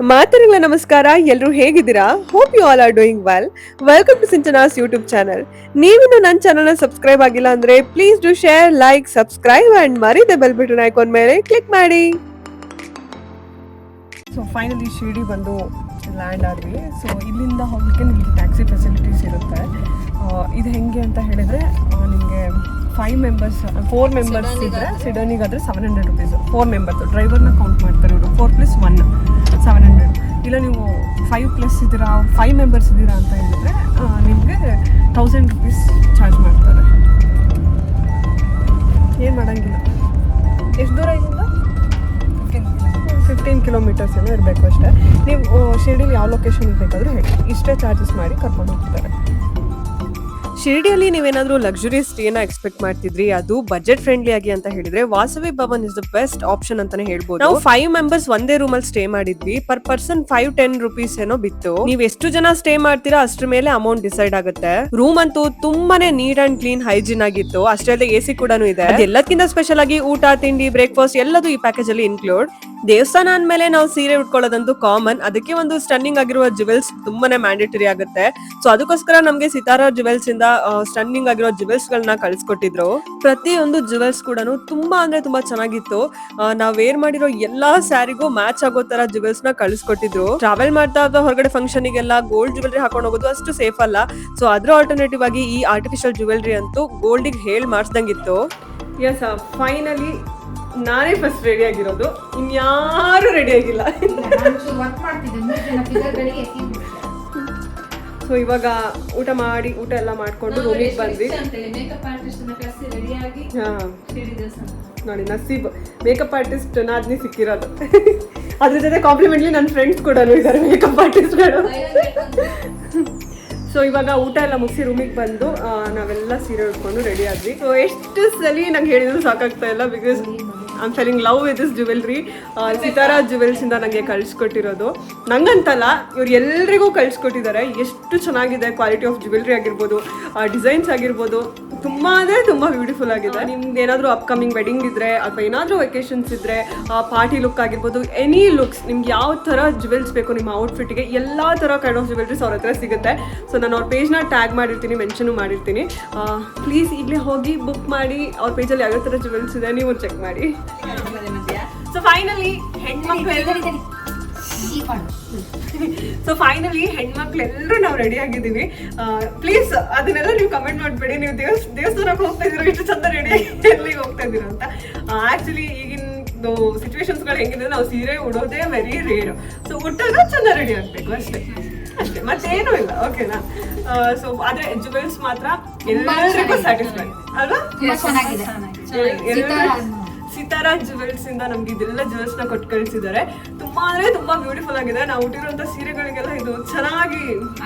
ಮಾತರಿಗಳ ನಮಸ್ಕಾರ, ಎಲ್ಲರೂ ಹೇಗಿದ್ದೀರಾ? Hope you all are doing well. Welcome to Sinchana's YouTube channel. ನೀವಿನ್ನು ನನ್ನ ಚಾನಲ್ನ ಸಬ್ಸ್ಕ್ರೈಬ್ ಆಗಿಲ್ಲ ಅಂದ್ರೆ please do share, like, subscribe and ಮರಿದೆ ಬೆಲ್ ಬಟನ್ ಐಕಾನ್ ಮೇಲೆ ಕ್ಲಿಕ್ ಮಾಡಿ. ಸೊ ಫೈನಲಿ ಶಿರ್ಡಿ ಬಂದು ಲ್ಯಾಂಡ್ ಆದ್ವಿ. ಸೊ ಇಲ್ಲಿಂದ ಹೋಗ್ಲಿಕ್ಕೆ ನಿಮಗೆ ಟ್ಯಾಕ್ಸಿ ಫೆಸಿಲಿಟೀಸ್ ಇರುತ್ತೆ. ಇದು ಹೆಂಗೆ ಅಂತ ಹೇಳಿದ್ರೆ ನಿಮಗೆ 4 ಮೆಂಬರ್ಸ್ ಇದ್ದರೆ ಸಿಡನಿಗಾದರೆ 700 ರುಪೀಸು. 4 ಮೆಂಬರ್ಸ್ ಡ್ರೈವರ್ನ ಕೌಂಟ್ ಮಾಡ್ತಾರೆ ಇವರು. 4+1 700. ಇಲ್ಲ ನೀವು 5+ ಇದ್ದೀರಾ, 5 ಮೆಂಬರ್ಸ್ ಇದ್ದೀರಾ ಅಂತ ಹೇಳಿದ್ರೆ ನಿಮಗೆ 1000 ರುಪೀಸ್ ಚಾರ್ಜ್ ಮಾಡ್ತಾರೆ. ಏನು ಮಾಡೋಂಗಿಲ್ಲ. ಎಷ್ಟು ದೂರ ಇಲ್ಲಿಂದ? 15 ಕಿಲೋಮೀಟರ್ಸ್ ಏನೋ ಇರಬೇಕು ಅಷ್ಟೇ. ನೀವು ಶಿರ್ಡಿಲಿ ಯಾವ ಲೊಕೇಶನ್ ಬೇಕಾದರೂ ಹೇಳಿ, ಇಷ್ಟೇ ಚಾರ್ಜಸ್ ಮಾಡಿ ಕರ್ಕೊಂಡು ಹೋಗ್ತಾರೆ. ಶಿರ್ಡಿಯಲ್ಲಿ ನೀವೇನಾದ್ರೂ ಲಕ್ಸುರಿ ಸ್ಟೇನ ಎಕ್ಸ್ಪೆಕ್ಟ್ ಮಾಡ್ತಿದ್ರಿ, ಅದು ಬಜೆಟ್ ಫ್ರೆಂಡ್ಲಿ ಆಗಿ ಅಂತ ಹೇಳಿದ್ರೆ Vasavi Bhavan is the best option ಅಂತಾನೆ ಹೇಳ್ಬೋದು. ನಾವು 5 ಮೆಂಬರ್ಸ್ ಒಂದೇ ರೂಮ್ ಅಲ್ಲಿ ಸ್ಟೇ ಮಾಡಿದ್ವಿ. ಪರ್ ಪರ್ಸನ್ 5-10 ರುಪೀಸ್ ಏನೋ ಬಿತ್ತು. ನೀವ್ ಎಷ್ಟು ಜನ ಸ್ಟೇ ಮಾಡ್ತೀರಾ ಅಷ್ಟ್ರ ಮೇಲೆ ಅಮೌಂಟ್ ಡಿಸೈಡ್ ಆಗುತ್ತೆ. ರೂಮ್ ಅಂತೂ ತುಂಬಾನೇ ನೀಟ್ ಅಂಡ್ ಕ್ಲೀನ್, ಹೈಜಿನ್ ಆಗಿತ್ತು. ಅಷ್ಟೇ ಅಲ್ಲದೆ AC ಕೂಡ ಇದೆ. ಎಲ್ಲದಕ್ಕಿಂತ ಸ್ಪೆಷಲ್ ಆಗಿ ಊಟ, ತಿಂಡಿ, ಬ್ರೇಕ್ಫಾಸ್ಟ್ ಎಲ್ಲದೂ ಈ ಪ್ಯಾಕೇಜ್ ಅಲ್ಲಿ ಇನ್ಕ್ಲೂಡ್. ದೇವಸ್ಥಾನ ಅಂದ್ಮೇಲೆ ನಾವು ಸೀರೆ ಉಟ್ಕೊಳ್ಳೋದಂತೂ ಕಾಮನ್. ಅದಕ್ಕೆ ಒಂದು ಸ್ಟನ್ನಿಂಗ್ ಆಗಿರುವ ಜುವೆಲ್ಸ್ ತುಂಬಾನೇ ಮ್ಯಾಂಡೇಟರಿ ಆಗುತ್ತೆ. ಸೊ ಅದಕ್ಕೋಸ್ಕರ ನಮ್ಗೆ ಸಿತಾರಾ ಜುವೆಲ್ಸ್ ಇಂದ ಸ್ಟನ್ನಿಂಗ್ ಆಗಿರೋ ಜುವೆಲ್ಸ್ ಗಳನ್ನ ಕಳಿಸ್ಕೊಟ್ಟಿದ್ರು. ಪ್ರತಿಯೊಂದು ಜುವೆಲ್ಸ್ ಕೂಡ ತುಂಬಾ ಅಂದ್ರೆ ತುಂಬಾ ಚೆನ್ನಾಗಿತ್ತು. ನಾವ್ ವೇರ್ ಮಾಡಿರೋ ಎಲ್ಲಾ ಸ್ಯಾರಿಗೂ ಮ್ಯಾಚ್ ಆಗೋ ತರ ಜುವೆಲ್ಸ್ ನ ಕಳಿಸ್ಕೊಟ್ಟಿದ್ರು. ಟ್ರಾವೆಲ್ ಮಾಡ್ತಾ ಹೊರಗಡೆ ಫಂಕ್ಷನ್ ಗೆಲ್ಲ ಗೋಲ್ಡ್ ಜುವೆಲ್ರಿ ಹಾಕೊಂಡು ಹೋಗೋದು ಅಷ್ಟು ಸೇಫ್ ಅಲ್ಲ. ಸೊ ಅದ್ರ ಆಲ್ಟರ್ನೇಟಿವ್ ಆಗಿ ಈ ಆರ್ಟಿಫಿಷಿಯಲ್ ಜುವೆಲ್ರಿ ಅಂತೂ ಗೋಲ್ಡಿಗೆ ಹೇಳ್ ಮಾಡಿಸ್ದಂಗಿತ್ತು. ಎಸ್, ಫೈನಲಿ ನಾನೇ ಫಸ್ಟ್ ರೆಡಿ ಆಗಿರೋದು, ಇನ್ಯಾರು ರೆಡಿ ಆಗಿಲ್ಲ. ಸೊ ಇವಾಗ ಊಟ ಎಲ್ಲ ಮಾಡ್ಕೊಂಡು ರೂಮಿಗೆ ಬಂದ್ವಿ. ನೋಡಿ ನಸೀಬ್, ಮೇಕಪ್ ಆರ್ಟಿಸ್ಟ್ ನಾದ್ನಿ ಸಿಕ್ಕಿರೋದು. ಅದ್ರ ಜೊತೆ ಕಾಂಪ್ಲಿಮೆಂಟ್ಲಿ ನನ್ನ ಫ್ರೆಂಡ್ಸ್ ಕೂಡ ಇದ್ದಾರೆ ಮೇಕಪ್ ಆರ್ಟಿಸ್ಟ್ಗಳು. ಸೊ ಇವಾಗ ಊಟ ಎಲ್ಲ ಮುಗಿಸಿ ರೂಮಿಗೆ ಬಂದು ನಾವೆಲ್ಲ ಸೀರೆ ಉಟ್ಕೊಂಡು ರೆಡಿ ಆದ್ವಿ. ಸೊ ಎಷ್ಟು ಸಲ ನಂಗೆ ಹೇಳಿದ್ರು ಸಾಕಾಗ್ತಾ ಇಲ್ಲ, because I am falling love with this jewellery. Sitara jewels ಇಂದ ನನಗೆ ಕಳಿಸ್ಕೊಟ್ಟಿರೋದು. ನಂಗಂತಲ್ಲ, ಇವ್ರು ಎಲ್ರಿಗೂ ಕಳಿಸ್ಕೊಟ್ಟಿದ್ದಾರೆ. ಎಷ್ಟು ಚೆನ್ನಾಗಿದೆ ಕ್ವಾಲಿಟಿ ಆಫ್ ಜುವೆಲ್ರಿ ಆಗಿರ್ಬೋದು, ಡಿಸೈನ್ಸ್ ಆಗಿರ್ಬೋದು, ತುಂಬ ಅಂದರೆ ತುಂಬ ಬ್ಯೂಟಿಫುಲ್ ಆಗಿದೆ. ನಿಮ್ದು ಏನಾದರೂ ಅಪ್ಕಮಿಂಗ್ ವೆಡ್ಡಿಂಗ್ ಇದ್ದರೆ ಅಥವಾ ಏನಾದರೂ ವೆಕೇಶನ್ಸ್ ಇದ್ದರೆ, ಪಾರ್ಟಿ ಲುಕ್ ಆಗಿರ್ಬೋದು, ಎನಿ ಲುಕ್ಸ್, ನಿಮ್ಗೆ ಯಾವ ಥರ ಜುವೆಲ್ಸ್ ಬೇಕು ನಿಮ್ಮ ಔಟ್ಫಿಟ್ಗೆ, ಎಲ್ಲ ಥರ ಕೈಂಡ್ ಆಫ್ ಜುವೆಲ್ರೀಸ್ ಅವ್ರ ಹತ್ರ ಸಿಗುತ್ತೆ. ಸೊ ನಾನು ಅವ್ರ ಪೇಜ್ನ ಟ್ಯಾಗ್ ಮಾಡಿರ್ತೀನಿ, ಮೆನ್ಷನು ಮಾಡಿರ್ತೀನಿ. ಪ್ಲೀಸ್ ಈಗಲೇ ಹೋಗಿ ಬುಕ್ ಮಾಡಿ. ಅವ್ರ ಪೇಜಲ್ಲಿ ಯಾವ ಥರ ಜುವೆಲ್ಸ್ ಇದೆ ನೀವು ಚೆಕ್ ಮಾಡಿ. ಸೊ ಫೈನಲಿ ಹೆಣ್ಮಕ್ಳೆಲ್ಲರೂ ನಾವು ರೆಡಿ ಆಗಿದ್ದೀವಿ. ಪ್ಲೀಸ್ ಅದನ್ನೆಲ್ಲ ನೀವು ಕಮೆಂಟ್ ಮಾಡಬೇಡಿ. ನೀವು ದೇವಸ್ಥಾನಕ್ಕೆ ಹೋಗ್ತಾ ಇದ್ದೀರೋ, ಇಷ್ಟು ಚಂದ ರೆಡಿ ಆಗಿ ಎಲ್ಲಿಗೆ ಹೋಗ್ತಾ ಇದ್ದೀರೋ ಅಂತ. ಆ್ಯಕ್ಚುಲಿ ಈಗಿನ ಸಿಚುವೇಶನ್ಸ್ಗಳು ಹೆಂಗಿದೆ, ನಾವು ಸೀರೆ ಉಡೋದೇ ವೆರಿ ರೇರು. ಸೊ ಉಟ್ಟಾಗ ಚಂದ ರೆಡಿ ಆಗಬೇಕು ಅಷ್ಟೇ ಮತ್ತೇನೂ ಇಲ್ಲ. ಓಕೆನಾ? ಸೊ ಆದರೆ ಜುವೆಲ್ಸ್ ಮಾತ್ರ ಎಲ್ಲರಿಗೂ ಸ್ಯಾಟಿಸ್ಫೈ ಅಲ್ವಾ? ಸಿತಾರಾ ಜುವೆಲ್ಸ್ ಇಂದ ನಮ್ಗೆ ಇದೆಲ್ಲ ಜುವೆಲ್ಸ್ ನ ಕೊಟ್ಟು ಕಳಿಸಿದ್ದಾರೆ. ತುಂಬಾ ಅಂದ್ರೆ ತುಂಬಾ ಬ್ಯೂಟಿಫುಲ್ ಆಗಿದೆ. ನಾವು ಉಟ್ಟಿರುವಂತ ಸೀರೆಗಳಿಗೆಲ್ಲ ಇದು ಚೆನ್ನಾಗಿ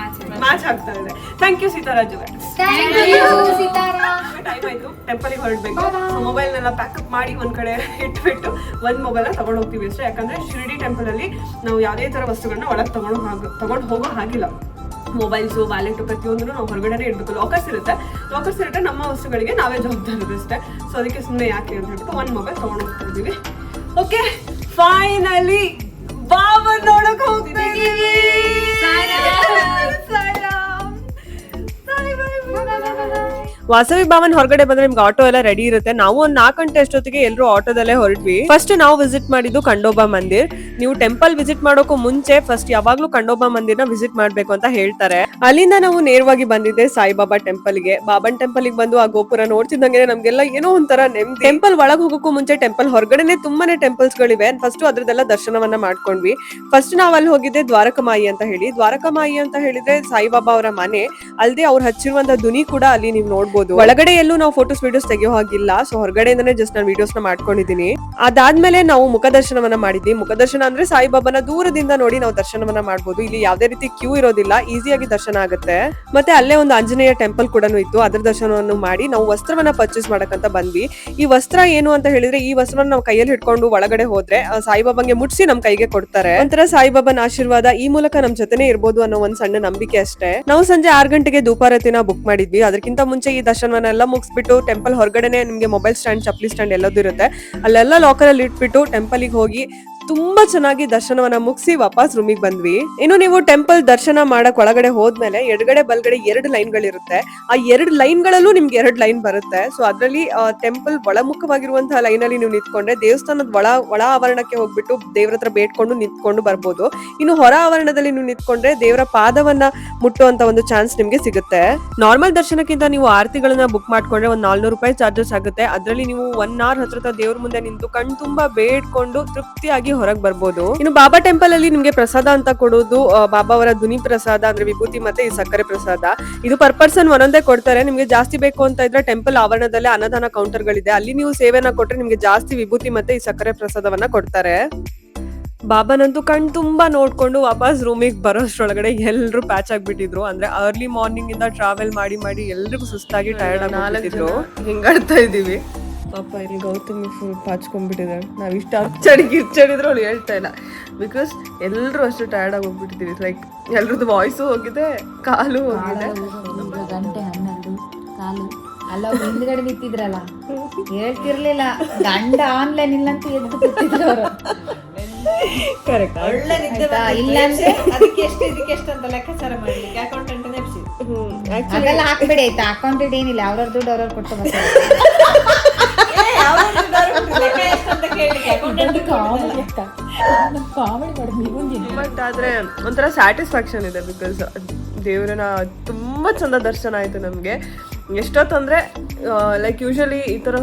ಮ್ಯಾಚ್ ಆಗ್ತಾ ಇದೆ. Thank you Sitara jewels. Time ಆಯ್ತು, ಟೆಂಪಲ್ಗೆ ಹೊರಡ್ಬೇಕು. ಮೊಬೈಲ್ನೆಲ್ಲ ಪ್ಯಾಕಪ್ ಮಾಡಿ ಒಂದ್ ಕಡೆ ಇಟ್ಬಿಟ್ಟು ಒಂದ್ ಮೊಬೈಲ್ನ ತಗೊಂಡು ಹೋಗ್ತೀವಿ ಅಷ್ಟೇ. ಯಾಕಂದ್ರೆ ಶಿರ್ಡಿ ಟೆಂಪಲ್ ಅಲ್ಲಿ ನಾವು ಯಾವುದೇ ತರ ವಸ್ತುಗಳನ್ನ ಒಳಗೆ ತಗೊಂಡು ಹೋಗೋ ಹಾಗಿಲ್ಲ. ಮೊಬೈಲ್ಸು, ವ್ಯಾಲೆಟ್ ಪ್ರತಿಯೊಂದೂ ನಾವು ಹೊರಗಡೆ ಇಡಬೇಕು. ಲಾಕರ್ಸ್ ಇರುತ್ತೆ, ನಮ್ಮ ವಸ್ತುಗಳಿಗೆ ನಾವೇ ಜವಾಬ್ದಾರರು ಅಷ್ಟೇ. ಸೊ ಅದಕ್ಕೆ ಸುಮ್ಮನೆ ಯಾಕೆ ಅಂತ ಹೇಳ್ಬಿಟ್ಟು ಒಂದು ಮೊಬೈಲ್ ತೊಗೊಂಡು ಹೋಗ್ತಾ ಇದ್ದೀವಿ. ಓಕೆ, ಫೈನಲಿ ಬಾಬನ್ ನೋಡಕ್ ಹೋಗ್ತಾ ಇದ್ದೀವಿ. ವಾಸವಿ ಭವನ್ ಹೊರಗಡೆ ಬಂದ್ರೆ ನಿಮ್ಗೆ ಆಟೋ ಎಲ್ಲ ರೆಡಿ ಇರುತ್ತೆ. ನಾವು ಒಂದು 4 ಗಂಟೆ ಅಷ್ಟೊತ್ತಿಗೆ ಎಲ್ಲರೂ ಆಟೋದಲ್ಲೇ ಹೊರಟ್ವಿ. ಫಸ್ಟ್ ನಾವು ವಿಸಿಟ್ ಮಾಡಿದ್ದು ಖಂಡೋಬಾ ಮಂದಿರ್. ನೀವು ಟೆಂಪಲ್ ವಿಸಿಟ್ ಮಾಡೋಕ್ಕೂ ಮುಂಚೆ ಫಸ್ಟ್ ಯಾವಾಗ್ಲೂ ಖಂಡೋಬಾ ಮಂದಿರ್ನ ವಿಸಿಟ್ ಮಾಡ್ಬೇಕು ಅಂತ ಹೇಳ್ತಾರೆ. ಅಲ್ಲಿಂದ ನಾವು ನೇರವಾಗಿ ಬಂದಿದ್ದೆ ಸಾಯಿಬಾಬಾ ಟೆಂಪಲ್ಗೆ. ಬಾಬನ್ ಟೆಂಪಲ್ಗೆ ಬಂದು ಆ ಗೋಪುರ ನೋಡ್ತಿದ್ದಂಗೆ ನಮ್ಗೆಲ್ಲ ಏನೋ ಒಂಥರ ನೆಮ್ಮದಿ. ಟೆಂಪಲ್ ಒಳಗ್ ಹೋಗೋಕ್ಕೂ ಮುಂಚೆ ಟೆಂಪಲ್ ಹೊರಗಡೆನೆ ತುಂಬಾನೇ ಟೆಂಪಲ್ಸ್ ಗಳಿವೆ. ಫಸ್ಟ್ ಅದ್ರದ್ದೆಲ್ಲ ದರ್ಶನವನ್ನ ಮಾಡ್ಕೊಂಡ್ವಿ. ಫಸ್ಟ್ ನಾವ್ ಅಲ್ಲಿ ಹೋಗಿದ್ದೆ ದ್ವಾರಕಮಾಯಿ ಅಂತ ಹೇಳಿ. ದ್ವಾರಕಮಾಯಿ ಅಂತ ಹೇಳಿದ್ರೆ ಸಾಯಿಬಾಬಾ ಅವರ ಮನೆ. ಅಲ್ಲದೆ ಅವ್ರು ಹಚ್ಚಿರುವಂತ ಧ್ವನಿ ಕೂಡ ಅಲ್ಲಿ ನೀವು ನೋಡ್ಬೋದು. ಒಳಗಡೆ ಎಲ್ಲೂ ನಾವು ಫೋಟೋಸ್ ವಿಡಿಯೋಸ್ ತೆಗಿಯೋ ಹಾಗಿಲ್ಲ. ಸೊ ಹೊರಗಡೆಯಿಂದನೇ ಜಸ್ಟ್ ನಾನು ವಿಡಿಯೋಸ್ ನ ಮಾಡ್ಕೊಂಡಿದ್ದೀನಿ. ಅದಾದ್ಮೇಲೆ ನಾವು ಮುಖ ದರ್ಶನವನ್ನ ಮಾಡಿದ್ವಿ. ಮುಖ ದರ್ಶನ ಅಂದ್ರೆ ಸಾಯಿಬಾಬಾನ ದೂರದಿಂದ ನೋಡಿ ನಾವು ದರ್ಶನವನ್ನ ಮಾಡ್ಬೋದು. ಇಲ್ಲಿ ಯಾವುದೇ ರೀತಿ ಕ್ಯೂ ಇರೋದಿಲ್ಲ, ಈಸಿಯಾಗಿ ದರ್ಶನ ಆಗುತ್ತೆ. ಮತ್ತೆ ಅಲ್ಲೇ ಒಂದು ಆಂಜನೇಯ ಟೆಂಪಲ್ ಕೂಡ ಇತ್ತು. ಅದ್ರ ದರ್ಶನವನ್ನು ಮಾಡಿ ನಾವು ವಸ್ತ್ರವನ್ನ ಪರ್ಚೇಸ್ ಮಾಡಕ್ಕಂತ ಬಂದ್ವಿ. ಈ ವಸ್ತ್ರ ಏನು ಅಂತ ಹೇಳಿದ್ರೆ, ಈ ವಸ್ತ್ರವನ್ನ ನಾವು ಕೈಯಲ್ಲಿ ಹಿಡ್ಕೊಂಡು ಒಳಗಡೆ ಹೋದ್ರೆ ಸಾಯಿಬಾಬಾಗೆ ಮುಟ್ಸಿ ನಮ್ ಕೈಗೆ ಕೊಡ್ತಾರೆ. ಒಂಥರ ಸಾಯಿಬಾಬಾನ ಆಶೀರ್ವಾದ ಈ ಮೂಲಕ ನಮ್ ಜೊತೆನೆ ಇರ್ಬೋದು ಅನ್ನೋ ಒಂದ್ ಸಣ್ಣ ನಂಬಿಕೆ ಅಷ್ಟೇ. ನಾವು ಸಂಜೆ 6 ಗಂಟೆಗೆ ಧೂಪಾರತಿನ ಬುಕ್ ಮಾಡಿದ್ವಿ. ಅದಕ್ಕಿಂತ ಮುಂಚೆ ಈ ದರ್ಶನವನ್ನೆಲ್ಲ ಮುಗಿಸ್ಬಿಟ್ಟು ಟೆಂಪಲ್ ಹೊರಗಡೆನೆ ನಿಮ್ಗೆ ಮೊಬೈಲ್ ಸ್ಟ್ಯಾಂಡ್, ಚಪ್ಪಲಿ ಸ್ಟ್ಯಾಂಡ್ ಎಲ್ಲದೂ ಇರುತ್ತೆ. ಅಲ್ಲೆಲ್ಲ ಲಾಕರ್ ಅಲ್ಲಿ ಇಟ್ಬಿಟ್ಟು ಟೆಂಪಲ್ಗೆ ಹೋಗಿ ತುಂಬಾ ಚೆನ್ನಾಗಿ ದರ್ಶನವನ್ನ ಮುಗಿಸಿ ವಾಪಸ್ ರೂಮಿಗೆ ಬಂದ್ವಿ. ಇನ್ನು ನೀವು ಟೆಂಪಲ್ ದರ್ಶನ ಮಾಡಕ್ ಒಳಗಡೆ ಹೋದ್ಮೇಲೆ ಎಡಗಡೆ ಬಲ್ಗಡೆ 2 ಲೈನ್ಗಳಿರುತ್ತೆ. ಆ 2 ಲೈನ್ಗಳಲ್ಲೂ ನಿಮ್ಗೆ 2 ಲೈನ್ ಬರುತ್ತೆ. ಸೊ ಅದ್ರಲ್ಲಿ ಟೆಂಪಲ್ ಒಳಮುಖವಾಗಿರುವಂತಹ ಲೈನ್ ಅಲ್ಲಿ ನೀವು ನಿಂತ್ಕೊಂಡ್ರೆ ದೇವಸ್ಥಾನದ ಒಳ ಆವರಣಕ್ಕೆ ಹೋಗ್ಬಿಟ್ಟು ದೇವ್ರ ಹತ್ರ ಬೇಡ್ಕೊಂಡು ನಿಂತ್ಕೊಂಡು ಬರ್ಬೋದು. ಇನ್ನು ಹೊರ ಆವರಣದಲ್ಲಿ ನೀವು ನಿಂತ್ಕೊಂಡ್ರೆ ದೇವರ ಪಾದವನ್ನ ಮುಟ್ಟುವಂತ ಒಂದು ಚಾನ್ಸ್ ನಿಮ್ಗೆ ಸಿಗುತ್ತೆ. ನಾರ್ಮಲ್ ದರ್ಶನಕ್ಕಿಂತ ನೀವು ಆರತಿಗಳನ್ನ ಬುಕ್ ಮಾಡ್ಕೊಂಡ್ರೆ ಒಂದ್ 400 ರೂಪಾಯಿ ಚಾರ್ಜಸ್ ಆಗುತ್ತೆ. ಅದ್ರಲ್ಲಿ ನೀವು 1 hour ಹತ್ರ ದೇವ್ರ ಮುಂದೆ ನಿಂತು ಕಣ್ ತುಂಬಾ ಬೇಡ್ಕೊಂಡು ತೃಪ್ತಿಯಾಗಿ ಹೊರಗ್ ಬರ್ಬೋದು. ಇನ್ನು ಬಾಬಾ ಟೆಂಪಲ್ ಅಲ್ಲಿ ನಿಮ್ಗೆ ಪ್ರಸಾದ ಅಂತ ಕೊಡೋದು ಬಾಬಾ ಅವರ ಧ್ವನಿ ಪ್ರಸಾದ ಅಂದ್ರೆ ವಿಭೂತಿ ಮತ್ತೆ ಈ ಸಕ್ಕರೆ ಪ್ರಸಾದ. ಇದು ಪರ್ ಪರ್ಸನ್ ಒಂದೊಂದೇ ಕೊಡ್ತಾರೆ. ನಿಮ್ಗೆ ಜಾಸ್ತಿ ಬೇಕು ಅಂತ ಇದ್ರೆ ಟೆಂಪಲ್ ಆವರಣದಲ್ಲೇ ಅನ್ನದಾನ ಕೌಂಟರ್ ಗಳಿದೆ, ಅಲ್ಲಿ ನೀವು ಸೇವೆನ ಕೊಟ್ರೆ ನಿಮ್ಗೆ ಜಾಸ್ತಿ ವಿಭೂತಿ ಮತ್ತೆ ಈ ಸಕ್ಕರೆ ಪ್ರಸಾದವನ್ನ ಕೊಡ್ತಾರೆ. ಬಾಬಾನಂತೂ ಕಣ್ ತುಂಬಾ ನೋಡ್ಕೊಂಡು ವಾಪಸ್ ರೂಮಿಗೆ ಬರೋಷ್ಟ್ರೊಳಗಡೆ ಎಲ್ರು ಪ್ಯಾಚ್ ಆಗ್ಬಿಟ್ಟಿದ್ರು. ಅಂದ್ರೆ ಅರ್ಲಿ ಮಾರ್ನಿಂಗ್ ಇಂದ ಟ್ರಾವೆಲ್ ಮಾಡಿ ಮಾಡಿ ಎಲ್ರಿಗೂ ಸುಸ್ತಾಗಿ ಟೈರ್ಡ್ ಆಗ್ಬಿಟ್ಟಿದ್ರು. ಹಿಂಗಾಡ್ತಾ ಇದೀವಿ. ಪಾಪ ಇಲ್ಲಿ ಗೌತಮಿ ಫುಲ್ ಪಾಚ್ಕೊಂಡ್ಬಿಟ್ಟಿದ್ದಾರೆ. ನಾವ್ ಇಷ್ಟ ಕಿರ್ಚಡಿದ್ರು ಅವಳು ಹೇಳ್ತಾ ಇಲ್ಲ. ಬಿಕಾಸ್ ಎಲ್ರು ಅಷ್ಟು ಟೈರ್ಡ್ ಆಗಿ ಹೋಗ್ಬಿಟ್ಟಿದೀವಿ. ಲೈಕ್ ಎಲ್ರದ್ದು ವಾಯ್ಸು ಹೋಗಿದೆ, ಕಾಲು ಹೋಗಿದೆ. ಗಂಟೆ 12 ಕಾಲು ಅಲ್ಲ ಹಿಂದ್ಗಡೆ ನಿಂತಿದ್ರಲ್ಲ, ಹೇಳ್ತಿರ್ಲಿಲ್ಲ ಗಂಡ ಆನ್ಲೈನ್ ಇಲ್ಲ ಅಂತ ಎದ್ದು ಕೂತಿದ್ರು ಅವರು. ಕರೆಕ್ಟ್. ಇಲ್ಲಾಂದ್ರೆ ಅದಕ್ಕೆ ಎಷ್ಟು ಇದಕ್ಕೆ ಎಷ್ಟು ಅಂತ ಲೆಕ್ಕಾಚಾರ ಮಾಡ್ಲಿಕ್ಕೆ ಅಕೌಂಟೆಂಟ್ ನೆಪ್ಸಿ ಅದೆಲ್ಲ ಹಾಕ್ಬಿಡಿ ಆಯ್ತಾ. ಅಕೌಂಟೆಂಟ್ ಏನಿಲ್ಲ, ಅವ್ರವ್ರ ದುಡ್ಡು ಅವ್ರವ್ರು ಕೊಟ್ಟು ಬರ್ತಾರೆ. ಬಟ್ ಆದ್ರೆ ಒಂಥರ ಸ್ಯಾಟಿಸ್ಫ್ಯಾಕ್ಷನ್ ಇದೆ. ಬಿಕಾಸ್ ದೇವ್ರನ್ನ ತುಂಬಾ ಚಂದ ದರ್ಶನ ಆಯ್ತು ನಮ್ಗೆ. ಎಷ್ಟೊತ್ತಂದ್ರೆ ಲೈಕ್ ಯೂಶಲಿ ಈ ತರ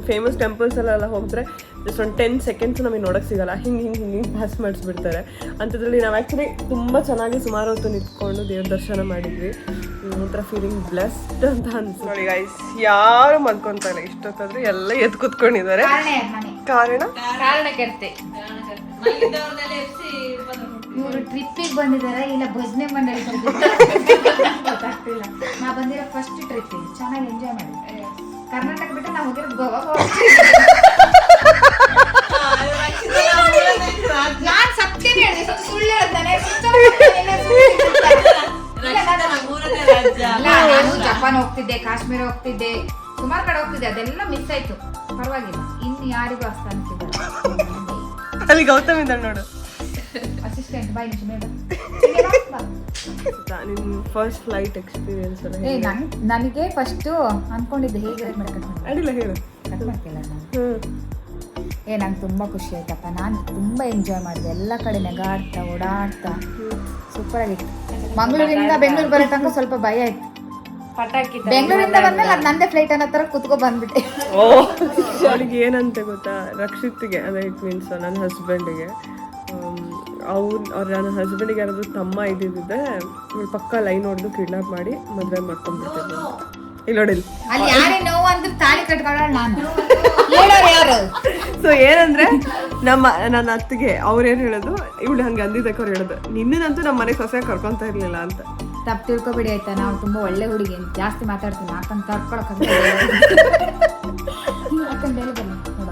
ಫೇಮಸ್ ಟೆಂಪಲ್ಸ್ ಅಲ್ಲೆಲ್ಲ ಹೋಗಿದ್ರೆ ಜಸ್ಟ್ ಒಂದು 10 seconds ನಮಗೆ ನೋಡಕ್ ಸಿಗಲ್ಲ. ಹಿಂಗೆ ಪಾಸ್ ಮಾಡಿಸ್ಬಿಡ್ತಾರೆ. ಅಂಥದ್ರಲ್ಲಿ ನಾವು ಆ್ಯಕ್ಚುಲಿ ತುಂಬ ಚೆನ್ನಾಗಿ ಸುಮಾರು ಹೊತ್ತು ನಿಂತ್ಕೊಂಡು ದೇವ್ರ ದರ್ಶನ ಮಾಡಿದ್ವಿ. ಒಂಥರ ಫೀಲಿಂಗ್ ಬ್ಲೆಸ್ಡ್ ಅಂತ ಅನ್ಸುತ್ತೆ. ನೋಡಿ ಗೈಸ್, ಯಾರು ಮಲ್ಕೊಂತ ಇಲ್ಲ. ಇಷ್ಟೊತ್ತಾದ್ರೆ ಎಲ್ಲ ಎದ್ದು ಕೂತ್ಕೊಂಡಿದ್ದಾರೆ. ಕಾರಣಕರ್ತೆ ಇವರು ಟ್ರಿಪ್ಪಿಗೆ ಬಂದಿದ್ದಾರೆ, ಇಲ್ಲ ಭಜನೆ ಮಂಡಳಿ ಗೊತ್ತಾಗ್ತಿಲ್ಲ. ನಾ ಬಂದಿರೋ ಫಸ್ಟ್ ಟ್ರಿಪ್ ಚೆನ್ನಾಗಿ ಎಂಜಾಯ್ ಮಾಡಿ. ಕರ್ನಾಟಕ ಬಿಟ್ಟು ನಾವು ಹೋಗಿರೋದು ಗೋವಾ. ನಾನ್ ಸತ್ಯನೇ ಹೇಳಿದೆ, ಸುಳ್ಳು ಹೇಳ್ತಾನೆ. ನಾನು ಜಪಾನ್ ಹೋಗ್ತಿದ್ದೆ, ಕಾಶ್ಮೀರ ಹೋಗ್ತಿದ್ದೆ, ಸುಮಾರು ಕಡೆ ಹೋಗ್ತಿದ್ದೆ. ಅದೆಲ್ಲ ಮಿಸ್ ಆಯ್ತು. ಪರವಾಗಿಲ್ಲ, ಇನ್ನು ಯಾರಿಗೂ ಅಷ್ಟ ಅನ್ಸಿದ್ದಾರೆ. ಅಲ್ಲಿ ಗೌತಮ್ ಇದ್ದಾಳೆ ನೋಡು. ಅಸಿಸ್ಟೆಂಟ್ ಬಾಯ್ ನಿನ್ ಫಸ್ಟ್ ಫ್ಲೈಟ್ ಎಕ್ಸ್ಪೀರಿಯನ್ಸ್ ಎಲ್ಲ ನನಗೆ ಫಸ್ಟ್ ಅನ್ಕೊಂಡಿದ್ದೆ ಹೇಗೆ ಅಡಿಲ್ಲ ಹೇಳು. ಕಟ್ ಮಾಡ್ತಿಲ್ಲ ನಾನು. ನಂಗೆ ತುಂಬಾ ಖುಷಿ ಆಯ್ತಪ್ಪ. ನಾನು ತುಂಬಾ ಎಂಜಾಯ್ ಮಾಡಿದೆ. ಎಲ್ಲ ಕಡೆ ನೆಗಾಡ್ತಾ ಓಡಾಡ್ತಾ ಸೂಪರ್ ಆಗಿತ್ತು. ಮಂಗಳೂರಿಂದ ಬೆಂಗಳೂರು ಬರೋ ತನಕ ಸ್ವಲ್ಪ ಭಯ ಆಯ್ತು. ಪಟಾಕಿ ಬೆಂಗಳೂರಿಂದ ಬಂದ್ಮೇಲೆ ಅದು ನಂದೇ ಫ್ಲೈಟ್ ಅನ್ನೋ ತರ ಕುತ್ಕೊ ಬಂದ್ಬಿಟ್ಟೆ. ಅವಳಿಗೆ ಏನಂತೆ ಗೊತ್ತಾ, ರಕ್ಷಿತ್ಗೆ ಅದೇ ಇಟ್ ಮೀನ್ಸ್ ನನ್ನ ಹಸ್ಬೆಂಡಿಗೆ, ನನ್ನ ಹಸ್ಬೆಂಡಿಗೆ ಯಾರಾದ್ರು ತಮ್ಮ ಇದ್ದಿದ್ದೆ ಪಕ್ಕ ಲೈನ್ ಹೊಡೆದು ಕಿಡ್ನಾಪ್ ಮಾಡಿ ಮದುವೆ ಮಾಡ್ಕೊಂಡ್ಬಿಟ್ಟಿದ್ರು. ಇಲ್ಲಿ ನೋಡಿ, ಅಲ್ಲಿ ಯಾರೇ ನೋವು ಅಂದ್ರೆ ತಾಳಿ ಕಟ್ಕೊಳ್ಳೋಣ ನಾನು. ಹೇಳೋರು ಯಾರು? ಸೊ ಏನಂದ್ರೆ ನನ್ನ ಅತ್ತಿಗೆ ಅವ್ರೇನ್ ಹೇಳೋದು, ಇವಳು ಹಂಗೆ ಅಂದಿದ್ದಕ್ಕೆ ಅವ್ರು ಹೇಳೋದು, ನಿನ್ನಂತೂ ನಮ್ಮ ಮನೆಗೆ ಸೊಸೆ ಕರ್ಕೊಂತ ಇರ್ಲಿಲ್ಲ ಅಂತ. ತಪ್ಪು ತಿಳ್ಕೊಬೇಡಿ ಆಯ್ತಾ, ನಾವು ತುಂಬಾ ಒಳ್ಳೆ ಹುಡುಗಿ, ಜಾಸ್ತಿ ಮಾತಾಡ್ತೀನಿ. ಯಾಕಂತ ತರ್ಕೊಳಕ್ ಯಾಕಂತ ಹೇಳಿ ಬನ್ನಿ ನೋಡ,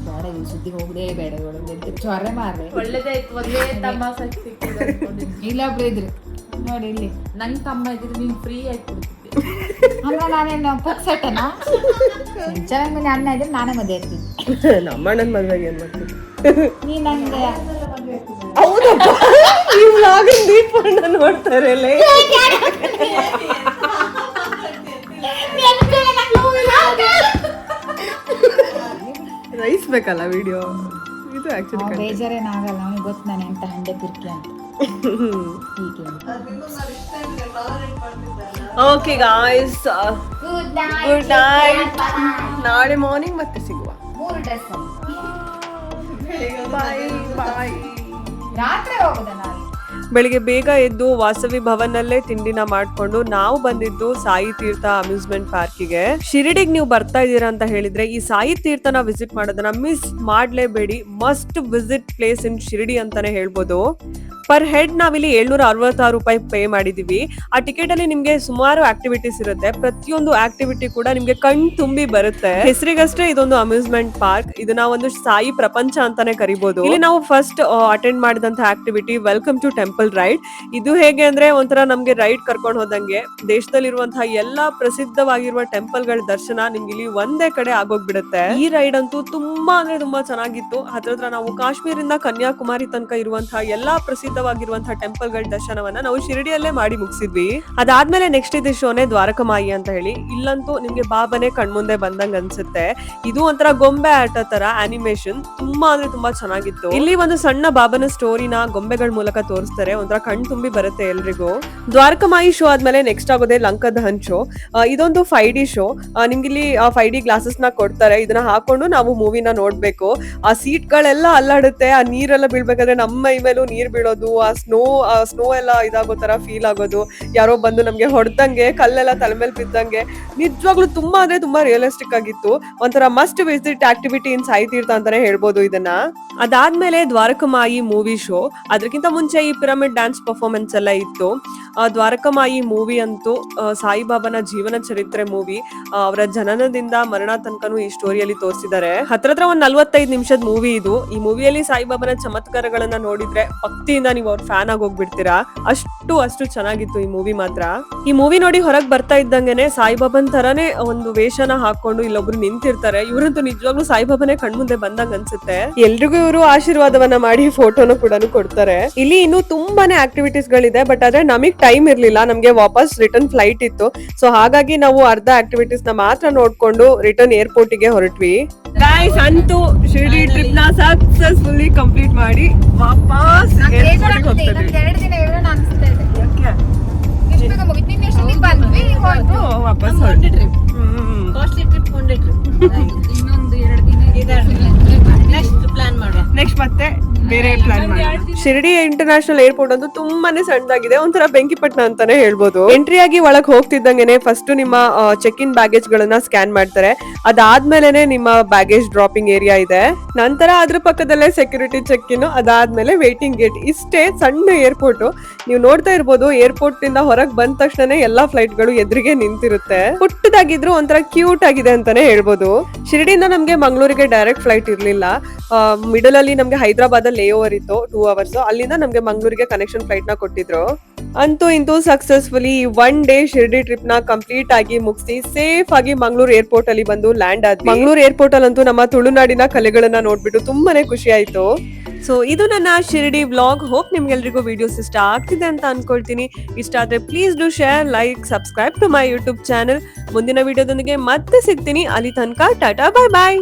ಬೇಡ ಇವ್ ಸುದ್ದಿಗೆ ಹೋಗದೆ ಬೇಡ ಚೊರೆ ಮಾರ್ರೆ. ಒಳ್ಳೇದಾಯ್ತು, ಒಂದೇ ತಮ್ಮ ಇಲ್ಲೊಬ್ರು ಇದ್ರು ನೋಡಿ, ಇಲ್ಲಿ ನನ್ ತಮ್ಮ ಇದ್ರೆ ನೀನ್ ಫ್ರೀ ಆಗಿ ಕೊಡ್ತಿದ್ದೆ. ಅಂದ್ರೆ ನಾನೇನು ಪುಕ್ಸಟ್ಟನಾ? ಚೆನ್ನಾಗಿ ಅಣ್ಣ ಇದ್ರೆ ನಾನೇ ಮದುವೆ ಆಗ್ತೀನಿ. ನಮ್ಮ ಅಣ್ಣನ ಮದುವೆಗೆ ಏನ್ ಮಾಡ್ತೀನಿ ನೀ ನಂಗೆ ಹೌದಪ್ಪ. ಈ ವ್ಲಾಗ್ ದೀಪಣ್ಣ ನೋಡ್ತಾರೆ. ರೈಸ್ ಬೇಕಲ್ಲ ವಿಡಿಯೋ ಇದು ಆಕ್ಚುಲಿ ಬೇಜಾರೇನಾಗಲ್ಲ. ಅವನಿಗೆ ಗೊತ್ತು ನಾನು ಎಂತ ಹಂಡೆ ಪಿರ್ಕಿ ಅಂತ. ಹೀಗೆ ಓಕೆ ಗಾಯ್ಸ್, ಗುಡ್ ನೈಟ್. ನಾಳೆ ಮಾರ್ನಿಂಗ್ ಮತ್ತೆ ಸಿಗುವ. 3 ಡ್ರೆಸ್ ಬಾಯ್ ಬಾಯ್. ರಾತ್ರಿ ಹೋಗುದ ನಾವು. ಬೆಳಿಗ್ಗೆ ಬೇಗ ಎದ್ದು ವಾಸವಿ ಭವನಲ್ಲೇ ತಿಂಡಿನ ಮಾಡ್ಕೊಂಡು ನಾವು ಬಂದಿದ್ದು ಸಾಯಿ ತೀರ್ಥ ಅಮ್ಯೂಸ್ಮೆಂಟ್ ಪಾರ್ಕಿಗೆ. ಶಿರಡಿಗೆ ನೀವು ಬರ್ತಾ ಇದ್ದೀರಾ ಅಂತ ಹೇಳಿದ್ರೆ ಈ ಸಾಯಿ ತೀರ್ಥನ ವಿಸಿಟ್ ಮಾಡೋದನ್ನ ಮಿಸ್ ಮಾಡ್ಲೇಬೇಡಿ. Must visit place in Shirdi ಅಂತಾನೆ ಹೇಳ್ಬೋದು. ಪರ್ ಹೆಡ್ ನಾವಿಲ್ಲಿ 766 ರೂಪಾಯಿ ಪೇ ಮಾಡಿದೀವಿ. ಆ ಟಿಕೆಟ್ ಅಲ್ಲಿ ನಿಮ್ಗೆ ಸುಮಾರು ಆಕ್ಟಿವಿಟೀಸ್ ಇರುತ್ತೆ. ಪ್ರತಿಯೊಂದು ಆಕ್ಟಿವಿಟಿ ಕೂಡ ನಿಮ್ಗೆ ಕಣ್ ತುಂಬಿ ಬರುತ್ತೆ. ಹೆಸರಿಗಷ್ಟೇ ಇದೊಂದು ಅಮ್ಯೂಸ್ಮೆಂಟ್ ಪಾರ್ಕ್. ಇದನ್ನ ಒಂದು ಸಾಯಿ ಪ್ರಪಂಚ ಅಂತಾನೆ ಕರಿಬಹುದು. ಇಲ್ಲಿ ನಾವು ಫಸ್ಟ್ ಅಟೆಂಡ್ ಮಾಡಿದಂತ activity welcome to temple ride. ಇದು ಹೇಗೆ ಅಂದ್ರೆ ಒಂಥರ ನಮ್ಗೆ ರೈಡ್ ಕರ್ಕೊಂಡು ಹೋದಂಗೆ ದೇಶದಲ್ಲಿರುವಂತಹ ಎಲ್ಲಾ ಪ್ರಸಿದ್ಧವಾಗಿರುವ ಟೆಂಪಲ್ ಗಳ ದರ್ಶನ ನಿಮ್ಗೆ ಇಲ್ಲಿ ಒಂದೇ ಕಡೆ ಆಗೋಗ್ಬಿಡುತ್ತೆ. ಈ ರೈಡ್ ಅಂತೂ ತುಂಬಾ ಅಂದ್ರೆ ತುಂಬಾ ಚೆನ್ನಾಗಿತ್ತು. ಹತ್ರ ನಾವು ಕಾಶ್ಮೀರಿಂದ ಕನ್ಯಾಕುಮಾರಿ ತನಕ ಇರುವಂತಹ ಎಲ್ಲಾ ಪ್ರಸಿದ್ಧವಾಗಿರುವಂತಹ ಟೆಂಪಲ್ ಗಳ ದರ್ಶನವನ್ನ ನಾವು ಶಿರಡಿಯಲ್ಲೇ ಮಾಡಿ ಮುಗಿಸಿದ್ವಿ. ಅದಾದ್ಮೇಲೆ ನೆಕ್ಸ್ಟ್ ಇದೆ ಶೋನೆ ದ್ವಾರಕಮಾಯಿ ಅಂತ ಹೇಳಿ. ಇಲ್ಲಂತೂ ನಿಮ್ಗೆ ಬಾಬನೇ ಕಣ್ಮುಂದೆ ಬಂದಂಗ ಅನ್ಸುತ್ತೆ. ಇದು ಒಂಥರ ಗೊಂಬೆ ಆಟ ತರ ಆನಿಮೇಷನ್ ತುಂಬಾ ಅಂದ್ರೆ ತುಂಬಾ ಚೆನ್ನಾಗಿತ್ತು. ಇಲ್ಲಿ ಒಂದು ಸಣ್ಣ ಬಾಬನ ಸ್ಟೋರಿನ ಗೊಂಬೆಗಳ ಮೂಲಕ ತೋರಿಸ್ತಾರೆ. ಒಂಥರ ಕಣ್ ತುಂಬಿ ಬರುತ್ತೆ ಎಲ್ರಿಗೂ. ದ್ವಾರಕಮಾಯಿ ಶೋ ಆದ್ಮೇಲೆ ನೆಕ್ಸ್ಟ್ ಆಗೋದೇ ಲಂಕಾ ದಹನ್ ಶೋ. ಇದೊಂದು 5D ಶೋ. ನಿಮ್ಗೆ ಇಲ್ಲಿ 5D ಗ್ಲಾಸಸ್ ನ ಕೊಡ್ತಾರೆ. ಇದನ್ನ ಹಾಕೊಂಡು ನಾವು ಮೂವಿನ ನೋಡ್ಬೇಕು. ಆ ಸೀಟ್ ಗಳೆಲ್ಲ ಅಲ್ಲಾಡುತ್ತೆ. ಆ ನೀರೆಲ್ಲ ಬೀಳ್ಬೇಕಾದ್ರೆ ನಮ್ಮ ಮೈ ಮೇಲೂ ನೀರ್ ಬೀಳೋದು, ಆ ಸ್ನೋ ಎಲ್ಲ ಇದಾಗೋ ತರ ಫೀಲ್ ಆಗೋದು, ಯಾರೋ ಬಂದು ನಮ್ಗೆ ಹೊಡೆದಂಗೆ, ಕಲ್ಲೆಲ್ಲ ತಲೆ ಮೇಲೆ ಬಿದ್ದಂಗೆ, ನಿಜವಾಗ್ಲೂ ತುಂಬಾ ಅಂದ್ರೆ ತುಂಬಾ ರಿಯಲಿಸ್ಟಿಕ್ ಆಗಿತ್ತು. ಒಂಥರ must visit activity in Sai Teertha ಅಂತಾನೆ ಹೇಳ್ಬೋದು ಇದನ್ನ. ಅದಾದ್ಮೇಲೆ ದ್ವಾರಕಮಾಯಿ ಮೂವಿ ಶೋ. ಅದಕ್ಕಿಂತ ಮುಂಚೆ ಈ ಪಿರಮಿಡ್ ಡ್ಯಾನ್ಸ್ ಪರ್ಫಾರ್ಮೆನ್ಸ್ ಎಲ್ಲ ಇತ್ತು. ದ್ವಾರಕಮಾಯಿ ಮೂವಿ ಅಂತೂ ಸಾಯಿಬಾಬಾನ ಜೀವನ ಚರಿತ್ರೆ ಮೂವಿ. ಅವರ ಜನನದಿಂದ ಮರಣ ತನಕನೂ ಈ ಸ್ಟೋರಿಯಲ್ಲಿ ತೋರಿಸಿದ್ದಾರೆ. ಹತ್ರ ಒಂದ್ 45 ನಿಮಿಷದ ಮೂವಿ ಇದು. ಈ ಮೂವಿಯಲ್ಲಿ ಸಾಯಿಬಾಬಾನ ಚಮತ್ಕಾರಗಳನ್ನ ನೋಡಿದ್ರೆ ಭಕ್ತಿಯಿಂದ ನೀವು ಅವ್ರ ಫ್ಯಾನ್ ಆಗಿ ಹೋಗ್ಬಿಡ್ತೀರಾ. ಅಷ್ಟು ಚೆನ್ನಾಗಿತ್ತು ಈ ಮೂವಿ ಮಾತ್ರ. ಈ ಮೂವಿ ನೋಡಿ ಹೊರಗ್ ಬರ್ತಾ ಇದ್ದಂಗೆನೆ ಸಾಯಿಬಾಬನ್ ತರಾನೇ ಒಂದು ವೇಷನ ಹಾಕೊಂಡು ಇಲ್ಲೊಬ್ರು ನಿಂತಿರ್ತಾರೆ. ಇವರಂತೂ ನಿಜವಾಗ್ಲೂ ಸಾಯಿಬಾಬಾನೇ ಕಣ್ಮುಂದೆ ಬಂದಂಗ ಅನ್ಸುತ್ತೆ. ಎಲ್ರಿಗೂ ಇವರು ಆಶೀರ್ವಾದವನ್ನ ಮಾಡಿ ಫೋಟೋನು ಕೂಡ ಕೊಡ್ತಾರೆ. ಇಲ್ಲಿ ಇನ್ನು ತುಂಬಾನೇ ಆಕ್ಟಿವಿಟೀಸ್ ಗಳಿದೆ. ಬಟ್ ಆದ್ರೆ ನಮಗ್ ಟೈಮ್ ಇರ್ಲಿಲ್ಲ. ನಮ್ಗೆ ವಾಪಸ್ ರಿಟರ್ನ್ ಫ್ಲೈಟ್ ಇತ್ತು. ಸೊ ಹಾಗಾಗಿ ನಾವು ಅರ್ಧ ಆಕ್ಟಿವಿಟೀಸ್ ನ ಮಾತ್ರ ನೋಡ್ಕೊಂಡು ರಿಟರ್ನ್ ಏರ್ಪೋರ್ಟ್ ಗೆ ಹೊರಟ್ವಿ. ಗೈಸ್, ಅಂತೂ ಶಿರ್ಡಿ ಟ್ರಿಪ್ ನ ಸಕ್ಸಸ್ಫುಲಿ ಕಂಪ್ಲೀಟ್ ಮಾಡಿ ವಾಪಸ್ ಏರ್ಪೋರ್ಟ್ ಹೋಗ್ತಾ ಇದ್ವಿ. 2 ದಿನ ಇರೋಣ ಅನ್ಸ್ತಾ ಇದೆ. ಎಷ್ಟು ಬೇಗ ಮುಗಿತು. ನಿನ್ನೆ ಎಷ್ಟೊತ್ತಿಗೆ ಬಂದ್ವಿ, ಹೊರಟು ವಾಪಸ್ one trip, costly trip, one day trip. ಇನ್ನೊಂದು 2 ದಿನ ನೆಕ್ಸ್ಟ್ ಪ್ಲಾನ್ ಮಾಡುವ. ನೆಕ್ಸ್ಟ್ ಮತ್ತೆ ಬೇರೆ ಪ್ಲಾನ್ ಮಾಡಿ. ಶಿರ್ಡಿ ಇಂಟರ್ನ್ಯಾಷನಲ್ ಏರ್ಪೋರ್ಟ್ ಅಂತೂ ತುಂಬಾನೇ ಸಣ್ಣದಾಗಿದೆ. ಒಂಥರ ಬೆಂಕಿಪಟ್ಟಣ ಅಂತಾನೆ ಹೇಳ್ಬೋದು. ಎಂಟ್ರಿ ಆಗಿ ಒಳಗ್ ಹೋಗ್ತಿದ್ದಂಗೆನೆ ಫಸ್ಟ್ ನಿಮ್ಮ ಚೆಕ್ ಇನ್ ಬ್ಯಾಗೇಜ್ ಗಳನ್ನ ಸ್ಕ್ಯಾನ್ ಮಾಡ್ತಾರೆ. ಅದಾದ್ಮೇಲೆ ನಿಮ್ಮ ಬ್ಯಾಗೇಜ್ ಡ್ರಾಪಿಂಗ್ ಏರಿಯಾ ಇದೆ. ನಂತರ ಅದ್ರ ಪಕ್ಕದಲ್ಲೇ ಸೆಕ್ಯೂರಿಟಿ ಚೆಕ್ ಇನ್, ಅದಾದ್ಮೇಲೆ ವೇಟಿಂಗ್ ಗೇಟ್. ಇಷ್ಟೇ ಸಣ್ಣ ಏರ್ಪೋರ್ಟ್. ನೀವು ನೋಡ್ತಾ ಇರ್ಬೋದು, ಏರ್ಪೋರ್ಟ್ ಇಂದ ಹೊರಗ್ ಬಂದ ತಕ್ಷಣ ಎಲ್ಲಾ ಫ್ಲೈಟ್ ಗಳು ಎದುರಿಗೆ ನಿಂತಿರುತ್ತೆ. ಪುಟ್ಟದಾಗಿದ್ರು ಒಂಥರ ಕ್ಯೂಟ್ ಆಗಿದೆ ಅಂತಾನೆ ಹೇಳ್ಬೋದು. ಶಿರ್ಡಿಯಿಂದ ನಮ್ಗೆ ಮಂಗಳೂರಿಗೆ ಡೈರೆಕ್ಟ್ ಫ್ಲೈಟ್ ಇರ್ಲಿಲ್ಲ. ಮಿಡಲ್ ಅಲ್ಲಿ ನಮ್ಗೆ ಹೈದರಾಬಾದ್ ಲೇ ಓವರ್ ಇತ್ತು 2 hours. ಅಲ್ಲಿಂದ ನಮ್ಗೆ ಮಂಗಳೂರಿಗೆ ಕನೆಕ್ಷನ್ ಫ್ಲೈಟ್ ನ ಕೊಟ್ಟಿದ್ರು. ಅಂತೂ ಇಂತೂ ಸಕ್ಸಸ್ಫುಲಿ 1 ಡೇ ಶಿರ್ಡಿ ಟ್ರಿಪ್ ನ ಕಂಪ್ಲೀಟ್ ಆಗಿ ಮುಗಿಸಿ ಸೇಫ್ ಆಗಿ ಮಂಗಳೂರು ಏರ್ಪೋರ್ಟ್ ಅಲ್ಲಿ ಬಂದು ಲ್ಯಾಂಡ್ ಆದ್ವಿ. ಮಂಗಳೂರು ಏರ್ಪೋರ್ಟ್ ಅಲ್ಲಂತೂ ನಮ್ಮ ತುಳುನಾಡಿನ ಕಲೆಗಳನ್ನ ನೋಡ್ಬಿಟ್ಟು ತುಂಬಾನೇ ಖುಷಿ ಆಯ್ತು. ಸೊ ಇದು ನನ್ನ ಶಿರ್ಡಿ ವ್ಲಾಗ್. ಹೋಪ್ ನಿಮ್ಗೆಲ್ರಿಗೂ ವಿಡಿಯೋಸ್ ಇಷ್ಟ ಆಗ್ತಿದೆ ಅಂತ ಅನ್ಕೊಳ್ತೀನಿ. ಇಷ್ಟ ಆದ್ರೆ please do share, like, subscribe to my YouTube channel. ಮುಂದಿನ ವಿಡಿಯೋದೊಂದಿಗೆ ಮತ್ತೆ ಸಿಗ್ತೀನಿ. ಅಲ್ಲಿ ತನಕ ಟಾಟಾ, ಬಾಯ್ ಬಾಯ್.